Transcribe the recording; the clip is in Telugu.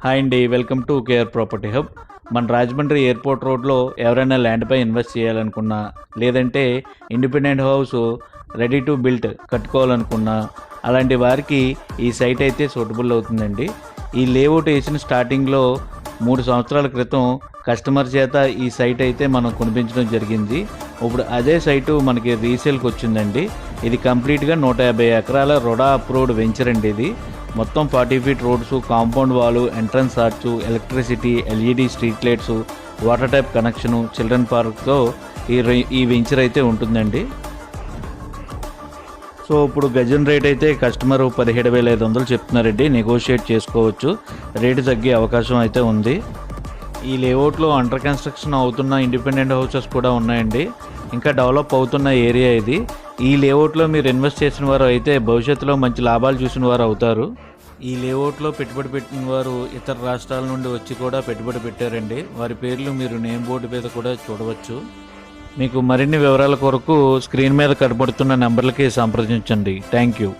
హాయ్ అండి, welcome to KR property hub. మన రాజమండ్రి ఎయిర్పోర్ట్ రోడ్లో ఎవరైనా ల్యాండ్పై ఇన్వెస్ట్ చేయాలనుకున్నా, లేదంటే independent house ready to built కట్టుకోవాలనుకున్నా, అలాంటి వారికి ఈ సైట్ అయితే సూటబుల్ అవుతుందండి. ఈ లేఅవుట్ వేసిన స్టార్టింగ్లో 3 సంవత్సరాల క్రితం కస్టమర్ చేత ఈ సైట్ అయితే మనం కొనిపించడం జరిగింది. ఇప్పుడు అదే సైటు మనకి రీసేల్కి వచ్చిందండి. ఇది కంప్లీట్గా 150 ఎకరాల రొడా అప్రూవ్డ్ వెంచర్ అండి. ఇది మొత్తం 40 feet roads, compound wall, entrance arch, electricity, LED street lights, water tap connection, children పార్క్తో ఈ వెంచర్ అయితే ఉంటుందండి. సో ఇప్పుడు గజం రేట్ అయితే కస్టమర్ 17,500 చెప్తున్నారండి. నెగోషియేట్ చేసుకోవచ్చు, రేటు తగ్గే అవకాశం అయితే ఉంది. ఈ లేఅవుట్లో అండర్ కన్స్ట్రక్షన్ అవుతున్న ఇండిపెండెంట్ హౌసెస్ కూడా ఉన్నాయండి. ఇంకా డెవలప్ అవుతున్న ఏరియా ఇది. ఈ లేఅవుట్లో మీరు ఇన్వెస్ట్ చేసిన వారు అయితే భవిష్యత్తులో మంచి లాభాలు చూసిన వారు అవుతారు. ఈ లేఅవుట్లో పెట్టుబడి పెట్టిన వారు ఇతర రాష్ట్రాల నుండి వచ్చి కూడా పెట్టుబడి పెట్టారండి. వారి పేర్లు మీరు నేమ్ బోర్డు మీద కూడా చూడవచ్చు. మీకు మరిన్ని వివరాల కొరకు స్క్రీన్ మీద కనబడుతున్న నెంబర్లకి సంప్రదించండి. Thank you.